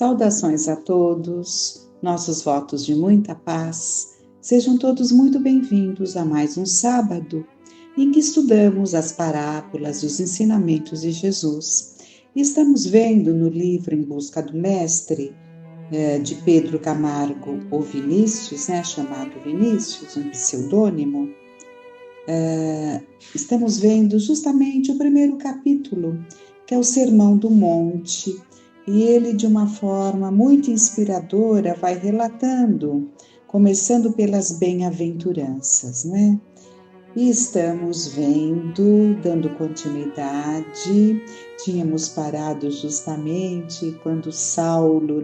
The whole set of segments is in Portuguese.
Saudações a todos, nossos votos de muita paz. Sejam todos muito bem-vindos a mais um sábado em que estudamos as parábolas e os ensinamentos de Jesus. Estamos vendo no livro Em Busca do Mestre, de Pedro Camargo ou Vinícius, chamado Vinícius, um pseudônimo. Estamos vendo justamente o primeiro capítulo, que é o Sermão do Monte, e ele, de uma forma muito inspiradora, vai relatando, começando pelas bem-aventuranças, né? E estamos vendo, dando continuidade, tínhamos parado justamente quando Saulo,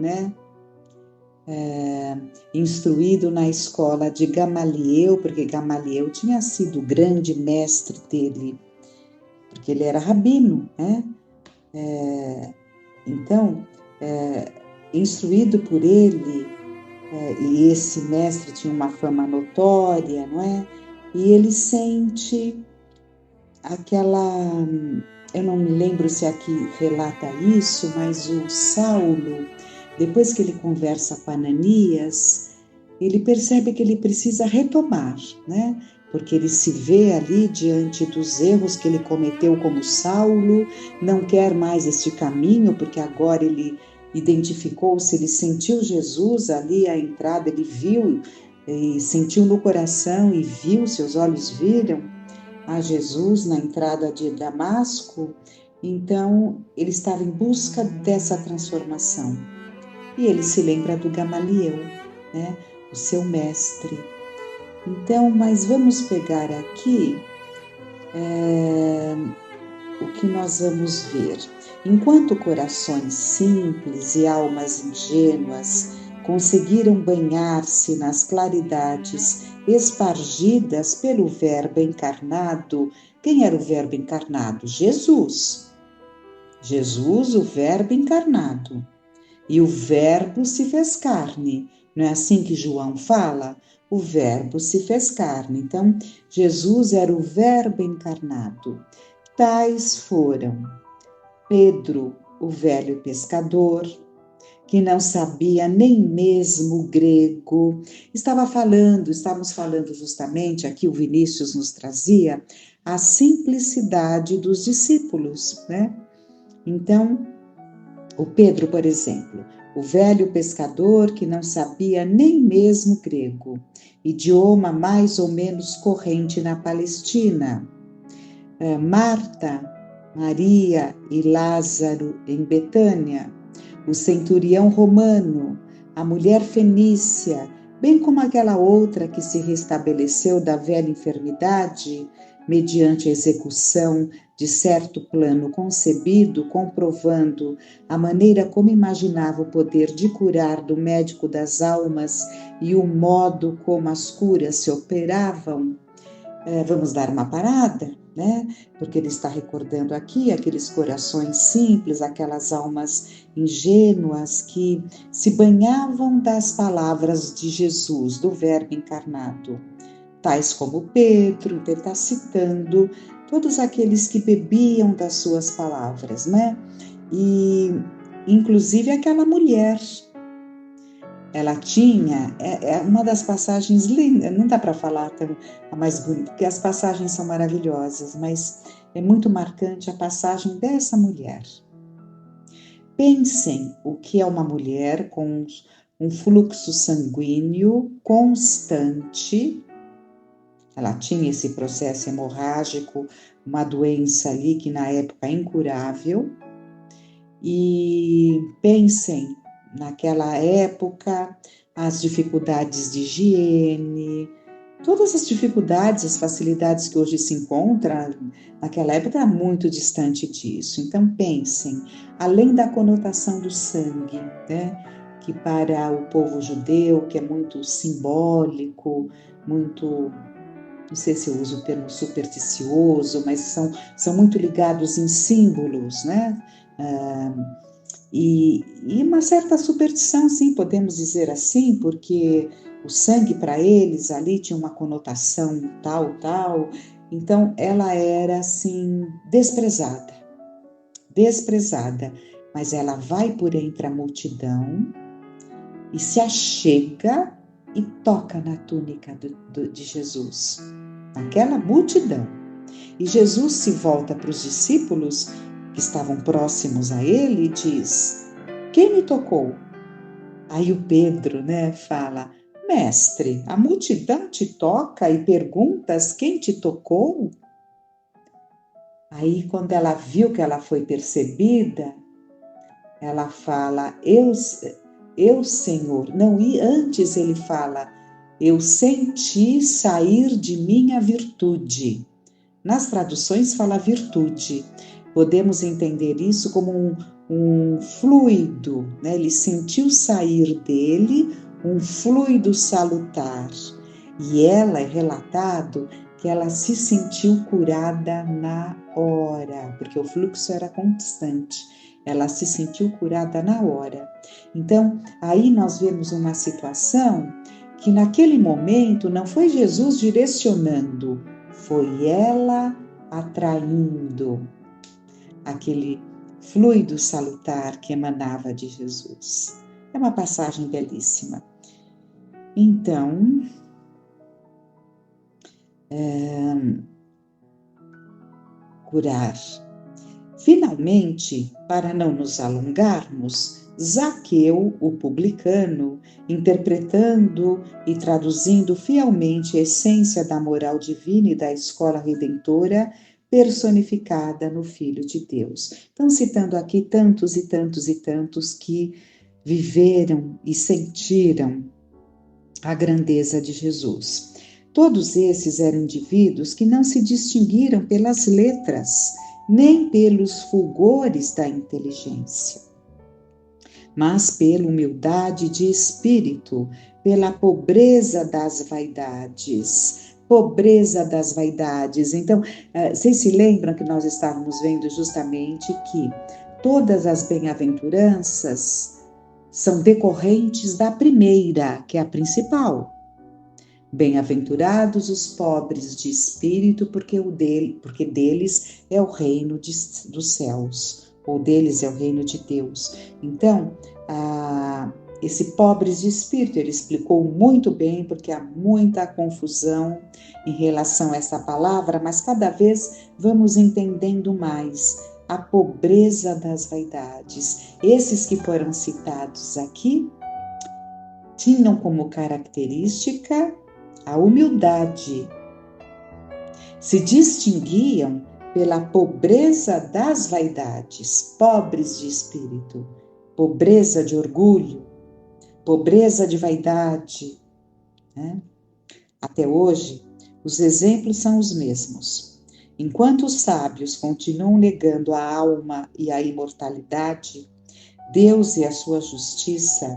instruído na escola de Gamaliel, porque Gamaliel tinha sido o grande mestre dele, porque ele era rabino, Então, instruído por ele, e esse mestre tinha uma fama notória, não é? E ele sente aquela... Eu não me lembro se aqui relata isso, mas o Saulo, depois que ele conversa com Ananias, ele percebe que ele precisa retomar, né? Porque ele se vê ali diante dos erros que ele cometeu como Saulo, não quer mais este caminho, porque agora ele identificou-se, ele sentiu Jesus ali à entrada, ele viu e sentiu no coração e viu, seus olhos viram a Jesus na entrada de Damasco. Então ele estava em busca dessa transformação. E ele se lembra do Gamaliel, o seu mestre. Então, mas vamos pegar aqui o que nós vamos ver. Enquanto corações simples e almas ingênuas conseguiram banhar-se nas claridades espargidas pelo Verbo encarnado, quem era o Verbo encarnado? Jesus. Jesus, o Verbo encarnado. E o Verbo se fez carne. Não é assim que João fala? O Verbo se fez carne. Então, Jesus era o Verbo encarnado. Tais foram Pedro, o velho pescador, que não sabia nem mesmo grego. Estávamos falando justamente, aqui o Vinícius nos trazia, a simplicidade dos discípulos, Então, o Pedro, por exemplo, o velho pescador que não sabia nem mesmo grego, idioma mais ou menos corrente na Palestina. Marta, Maria e Lázaro em Betânia, o centurião romano, a mulher fenícia, bem como aquela outra que se restabeleceu da velha enfermidade, mediante a execução de certo plano concebido, comprovando a maneira como imaginava o poder de curar do médico das almas e o modo como as curas se operavam. Vamos dar uma parada, Porque ele está recordando aqui aqueles corações simples, aquelas almas ingênuas que se banhavam das palavras de Jesus, do Verbo encarnado. Tais como Pedro, então ele está citando todos aqueles que bebiam das suas palavras, E, inclusive, aquela mulher, ela tinha, é uma das passagens lindas, não dá para falar a mais bonita, porque as passagens são maravilhosas, mas é muito marcante a passagem dessa mulher. Pensem o que é uma mulher com um fluxo sanguíneo constante. Ela tinha esse processo hemorrágico, uma doença ali que na época é incurável. E pensem, naquela época, as dificuldades de higiene, todas as dificuldades, as facilidades que hoje se encontram, naquela época era muito distante disso. Então pensem, além da conotação do sangue, que para o povo judeu, que é muito simbólico, muito... Não sei se eu uso o termo supersticioso, mas são muito ligados em símbolos, E uma certa superstição, sim, podemos dizer assim, porque o sangue para eles ali tinha uma conotação tal. Então ela era assim desprezada. mas ela vai por entre a multidão e se achega e toca na túnica de Jesus, naquela multidão. E Jesus se volta para os discípulos que estavam próximos a ele e diz: quem me tocou? Aí o Pedro, fala: mestre, a multidão te toca e perguntas quem te tocou? Aí, quando ela viu que ela foi percebida, ela fala: eu Senhor. Não, e antes ele fala: eu senti sair de minha virtude. Nas traduções fala virtude. Podemos entender isso como um fluido, Ele sentiu sair dele um fluido salutar. E ela é relatado que ela se sentiu curada na hora, porque o fluxo era constante. Ela se sentiu curada na hora. Então, aí nós vemos uma situação que naquele momento não foi Jesus direcionando, foi ela atraindo aquele fluido salutar que emanava de Jesus. É uma passagem belíssima. Então, curar. Finalmente, para não nos alongarmos, Zaqueu, o publicano, interpretando e traduzindo fielmente a essência da moral divina e da escola redentora, personificada no Filho de Deus. Então, citando aqui tantos e tantos e tantos que viveram e sentiram a grandeza de Jesus. Todos esses eram indivíduos que não se distinguiram pelas letras, nem pelos fulgores da inteligência, mas pela humildade de espírito, pela pobreza das vaidades. Pobreza das vaidades. Então, vocês se lembram que nós estávamos vendo justamente que todas as bem-aventuranças são decorrentes da primeira, que é a principal. Bem-aventurados os pobres de espírito, porque deles é o reino dos céus, ou deles é o reino de Deus. Então, esse pobres de espírito, ele explicou muito bem, porque há muita confusão em relação a essa palavra, mas cada vez vamos entendendo mais a pobreza das vaidades. Esses que foram citados aqui tinham como característica a humildade. Se distinguiam pela pobreza das vaidades, pobres de espírito, pobreza de orgulho, pobreza de vaidade. Até hoje, os exemplos são os mesmos. Enquanto os sábios continuam negando a alma e a imortalidade, Deus e a sua justiça,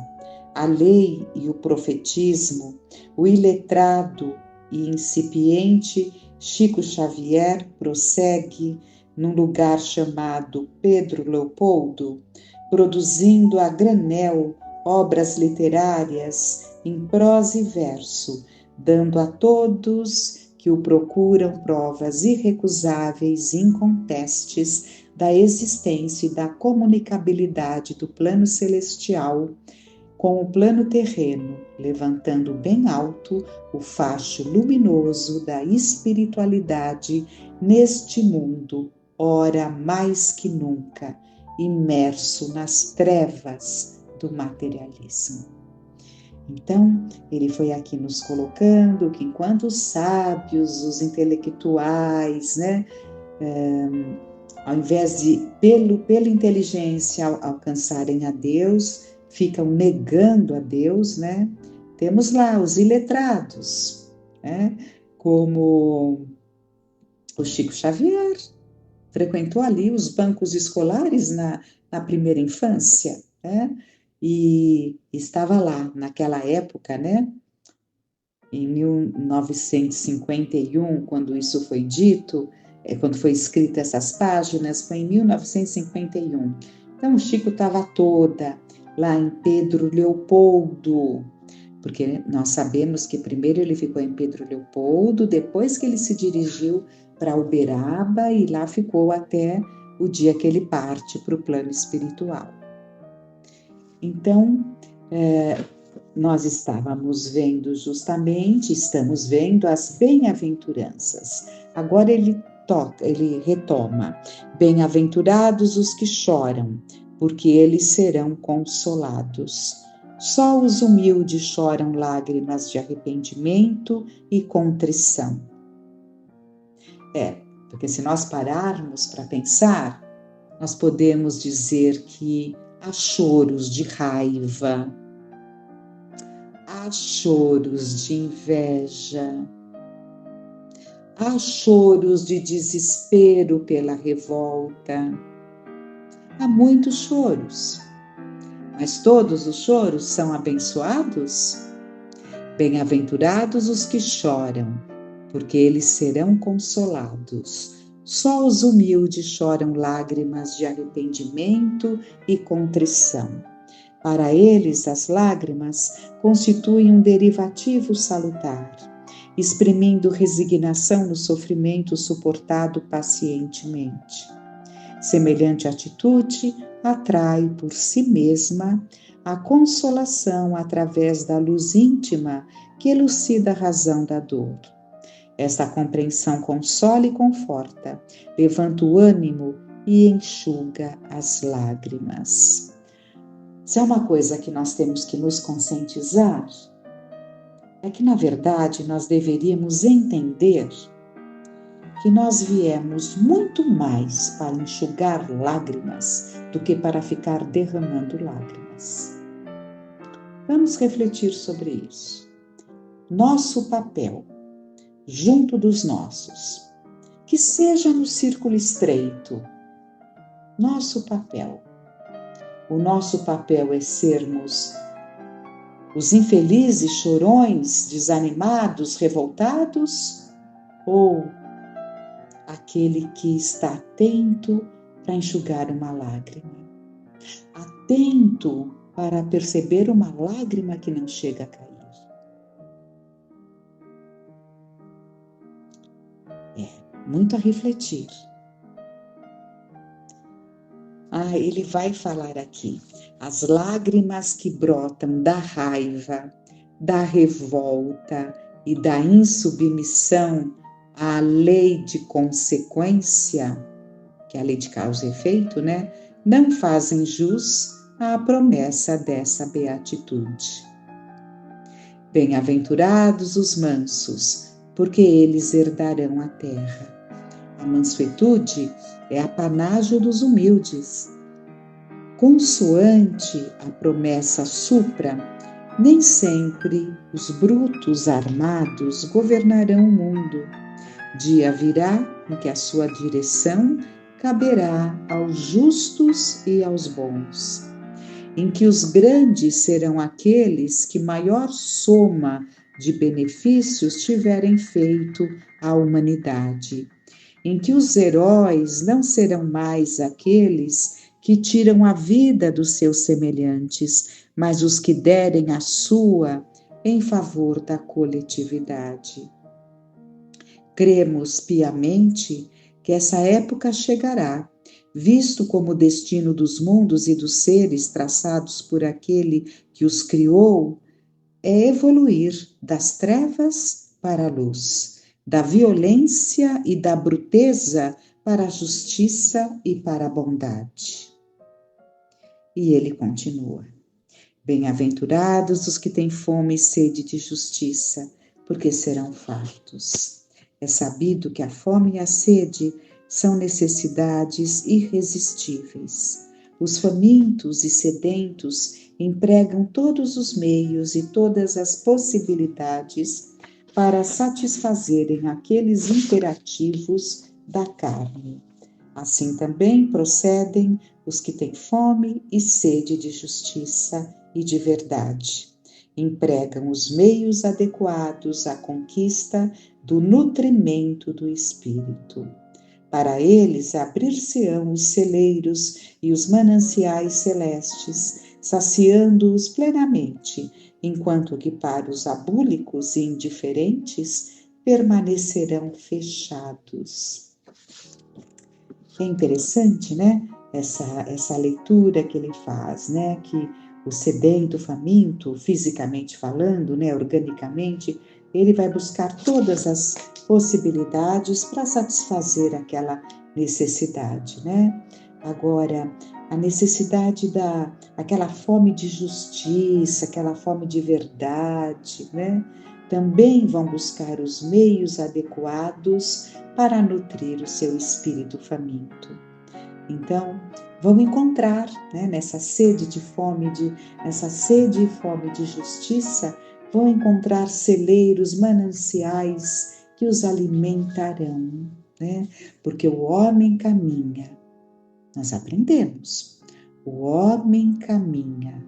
a lei e o profetismo, o iletrado e incipiente Chico Xavier prossegue num lugar chamado Pedro Leopoldo, produzindo a granel obras literárias em prosa e verso, dando a todos que o procuram provas irrecusáveis e incontestes da existência e da comunicabilidade do plano celestial com o plano terreno, levantando bem alto o facho luminoso da espiritualidade neste mundo, ora mais que nunca, imerso nas trevas do materialismo. Então, ele foi aqui nos colocando que enquanto os sábios, os intelectuais, ao invés de, pela inteligência, alcançarem a Deus, ficam negando a Deus, Temos lá os iletrados, como o Chico Xavier, frequentou ali os bancos escolares na primeira infância, e estava lá naquela época, em 1951, quando isso foi dito, quando foi escrita essas páginas, foi em 1951. Então o Chico estava toda lá em Pedro Leopoldo, porque nós sabemos que primeiro ele ficou em Pedro Leopoldo, depois que ele se dirigiu para Uberaba e lá ficou até o dia que ele parte para o plano espiritual. Então, nós estamos vendo as bem-aventuranças. Agora ele retoma: bem-aventurados os que choram, porque eles serão consolados. Só os humildes choram lágrimas de arrependimento e contrição. Porque se nós pararmos para pensar, nós podemos dizer que há choros de raiva, há choros de inveja, há choros de desespero pela revolta. Há muitos choros, mas todos os choros são abençoados? Bem-aventurados os que choram, porque eles serão consolados. Só os humildes choram lágrimas de arrependimento e contrição. Para eles, as lágrimas constituem um derivativo salutar, exprimindo resignação no sofrimento suportado pacientemente. Semelhante atitude atrai por si mesma a consolação através da luz íntima que elucida a razão da dor. Esta compreensão consola e conforta, levanta o ânimo e enxuga as lágrimas. Se é uma coisa que nós temos que nos conscientizar, é que, na verdade, nós deveríamos entender que nós viemos muito mais para enxugar lágrimas do que para ficar derramando lágrimas. Vamos refletir sobre isso. Nosso papel, junto dos nossos, que seja no círculo estreito, nosso papel. O nosso papel é sermos os infelizes chorões, desanimados, revoltados, ou aquele que está atento para enxugar uma lágrima, atento para perceber uma lágrima que não chega a cair. Muito a refletir. Ele vai falar aqui: as lágrimas que brotam da raiva, da revolta e da insubmissão à lei de consequência, que é a lei de causa e efeito, né? Não fazem jus à promessa dessa beatitude. Bem-aventurados os mansos, porque eles herdarão a terra. A mansuetude é apanágio dos humildes. Consoante a promessa supra, nem sempre os brutos armados governarão o mundo. Dia virá em que a sua direção caberá aos justos e aos bons, em que os grandes serão aqueles que maior soma de benefícios tiverem feito à humanidade, em que os heróis não serão mais aqueles que tiram a vida dos seus semelhantes, mas os que derem a sua em favor da coletividade. Cremos piamente que essa época chegará, visto como o destino dos mundos e dos seres traçados por aquele que os criou é evoluir das trevas para a luz, da violência e da bruteza para a justiça e para a bondade. E ele continua: bem-aventurados os que têm fome e sede de justiça, porque serão fartos. É sabido que a fome e a sede são necessidades irresistíveis. Os famintos e sedentos empregam todos os meios e todas as possibilidades para satisfazerem aqueles imperativos da carne. Assim também procedem os que têm fome e sede de justiça e de verdade. Empregam os meios adequados à conquista do nutrimento do espírito. Para eles abrir-se-ão os celeiros e os mananciais celestes, saciando-os plenamente, enquanto que para os abúlicos e indiferentes permanecerão fechados. É interessante, né? Essa leitura que ele faz, né? Que o sedento, faminto, fisicamente falando, né? Organicamente, ele vai buscar todas as possibilidades para satisfazer aquela necessidade, né? Agora, a necessidade aquela fome de justiça, aquela fome de verdade, né? Também vão buscar os meios adequados para nutrir o seu espírito faminto. Então, vão encontrar, né, nessa sede e fome de justiça, vão encontrar celeiros, mananciais que os alimentarão, né? Porque o homem caminha, nós aprendemos, o homem caminha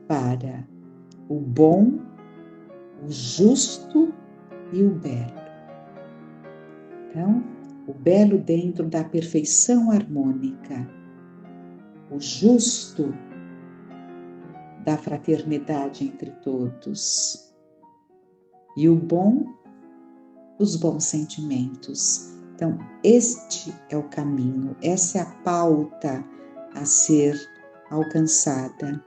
para o bom, o justo e o belo. Então, o belo dentro da perfeição harmônica, o justo da fraternidade entre todos e o bom, os bons sentimentos. Então, este é o caminho, essa é a pauta a ser alcançada.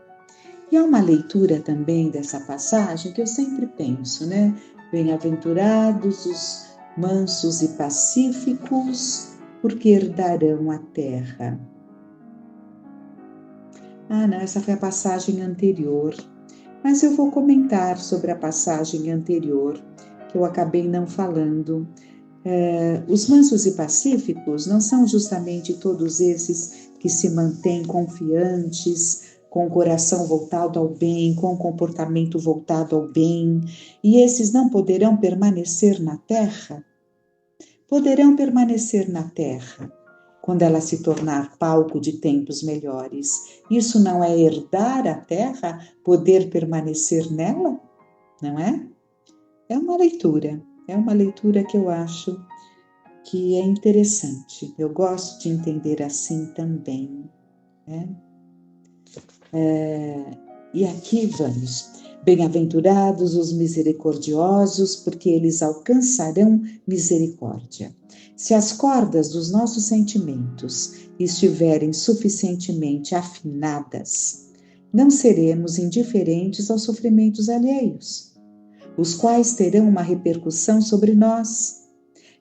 E há uma leitura também dessa passagem que eu sempre penso, né? Bem-aventurados os mansos e pacíficos, porque herdarão a terra. Não, essa foi a passagem anterior. Mas eu vou comentar sobre a passagem anterior, que eu acabei não falando. Os mansos e pacíficos não são justamente todos esses que se mantêm confiantes, com o coração voltado ao bem, com o comportamento voltado ao bem, e esses não poderão permanecer na terra? Poderão permanecer na terra quando ela se tornar palco de tempos melhores. Isso não é herdar a terra, poder permanecer nela? Não é? É uma leitura que eu acho que é interessante. Eu gosto de entender assim também, né? E aqui vamos. Bem-aventurados os misericordiosos, porque eles alcançarão misericórdia. Se as cordas dos nossos sentimentos estiverem suficientemente afinadas, não seremos indiferentes aos sofrimentos alheios, os quais terão uma repercussão sobre nós.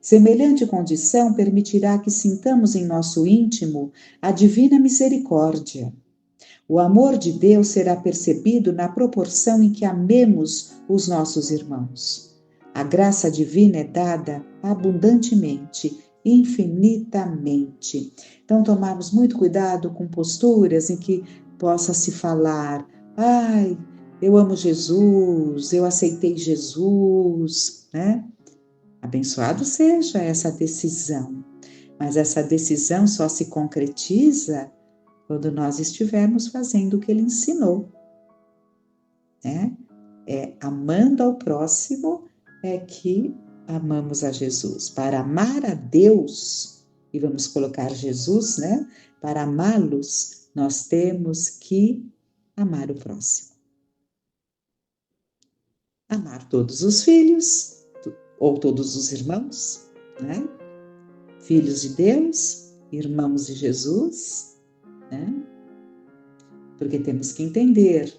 Semelhante condição permitirá que sintamos em nosso íntimo a divina misericórdia. O amor de Deus será percebido na proporção em que amemos os nossos irmãos. A graça divina é dada abundantemente, infinitamente. Então, tomarmos muito cuidado com posturas em que possa se falar: ai, eu amo Jesus, eu aceitei Jesus, né? Abençoado seja essa decisão, mas essa decisão só se concretiza quando nós estivermos fazendo o que ele ensinou, né? Amando ao próximo é que amamos a Jesus. Para amar a Deus, e vamos colocar Jesus, né? Para amá-los, nós temos que amar o próximo. Amar todos os filhos, ou todos os irmãos, né? Filhos de Deus, irmãos de Jesus, né? Porque temos que entender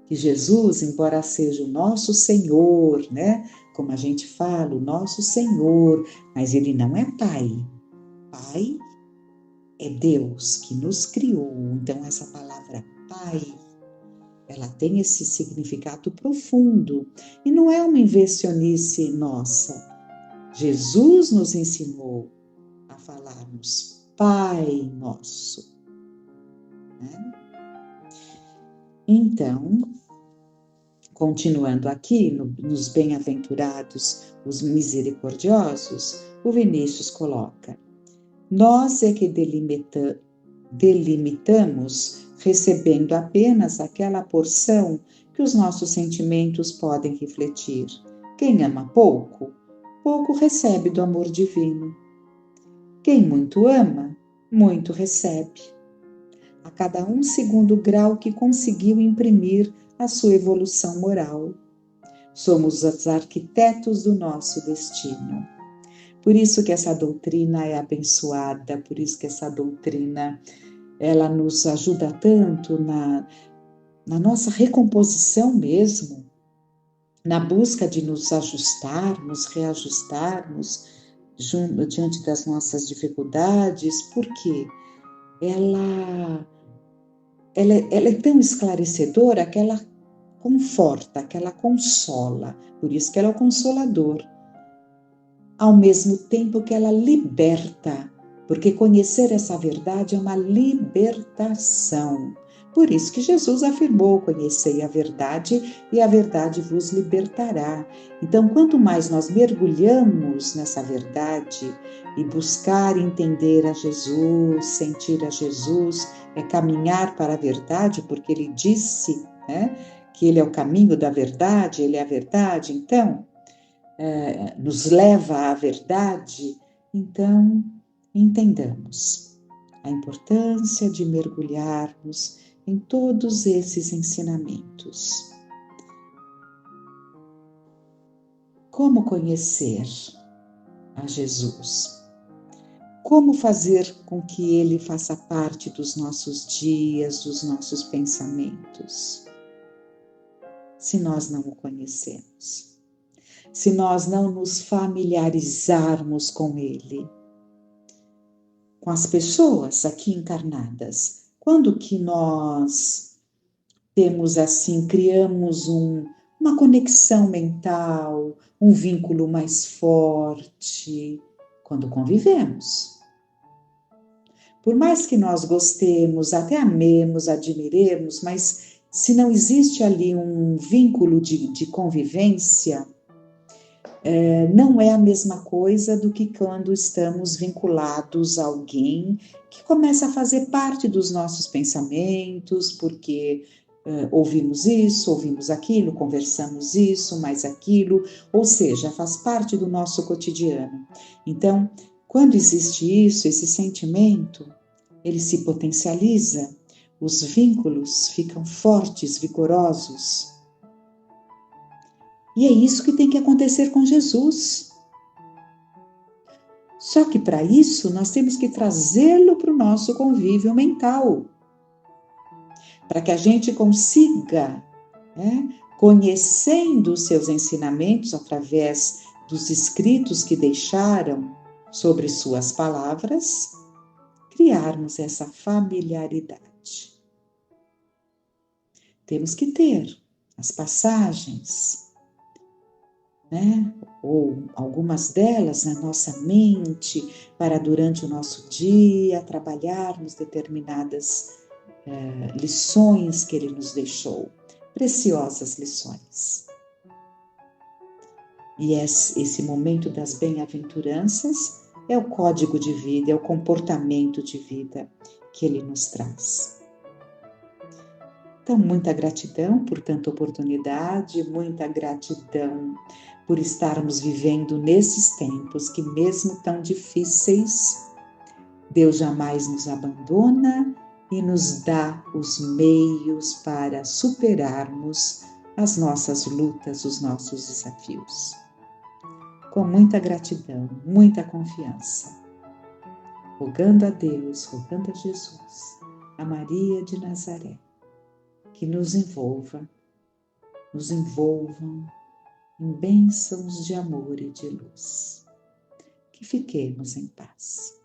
que Jesus, embora seja o nosso Senhor, né? Como a gente fala, o nosso Senhor, mas ele não é Pai. Pai é Deus que nos criou. Então, essa palavra Pai, ela tem esse significado profundo. E não é uma invencionice nossa. Jesus nos ensinou a falarmos Pai Nosso, né? Então, continuando aqui nos bem-aventurados, os misericordiosos, o Vinícius coloca: nós é que delimitamos recebendo apenas aquela porção que os nossos sentimentos podem refletir. Quem ama pouco, pouco recebe do amor divino. Quem muito ama, muito recebe. A cada um segundo o grau que conseguiu imprimir a sua evolução moral. Somos os arquitetos do nosso destino. Por isso que essa doutrina é abençoada, por isso que essa doutrina, ela nos ajuda tanto na nossa recomposição mesmo, na busca de nos ajustarmos, reajustarmos diante das nossas dificuldades, porque ela é tão esclarecedora que ela conforta, que ela consola, por isso que ela é o consolador, ao mesmo tempo que ela liberta, porque conhecer essa verdade é uma libertação. Por isso que Jesus afirmou: conhecei a verdade e a verdade vos libertará. Então, quanto mais nós mergulhamos nessa verdade e buscar entender a Jesus, sentir a Jesus, é caminhar para a verdade, porque ele disse, né, que ele é o caminho da verdade, ele é a verdade, então, nos leva à verdade. Então, entendamos a importância de mergulharmos em todos esses ensinamentos. Como conhecer a Jesus? Como fazer com que ele faça parte dos nossos dias, dos nossos pensamentos, se nós não o conhecemos? Se nós não nos familiarizarmos com ele, com as pessoas aqui encarnadas, quando que nós temos assim, criamos uma conexão mental, um vínculo mais forte, quando convivemos. Por mais que nós gostemos, até amemos, admiremos, mas se não existe ali um vínculo de convivência, não é a mesma coisa do que quando estamos vinculados a alguém que começa a fazer parte dos nossos pensamentos, porque ouvimos isso, ouvimos aquilo, conversamos isso, mais aquilo, ou seja, faz parte do nosso cotidiano. Então, quando existe isso, esse sentimento, ele se potencializa, os vínculos ficam fortes, vigorosos. E é isso que tem que acontecer com Jesus. Só que para isso nós temos que trazê-lo para o nosso convívio mental, para que a gente consiga, conhecendo os seus ensinamentos através dos escritos que deixaram sobre suas palavras, criarmos essa familiaridade. Temos que ter as passagens, ou algumas delas na nossa mente, para durante o nosso dia trabalharmos determinadas lições que ele nos deixou, preciosas lições. E esse momento das bem-aventuranças é o código de vida, é o comportamento de vida que ele nos traz. Então, muita gratidão por tanta oportunidade, muita gratidão por estarmos vivendo nesses tempos que, mesmo tão difíceis, Deus jamais nos abandona e nos dá os meios para superarmos as nossas lutas, os nossos desafios. Com muita gratidão, muita confiança, rogando a Deus, rogando a Jesus, a Maria de Nazaré, que nos envolvam em bênçãos de amor e de luz. Que fiquemos em paz.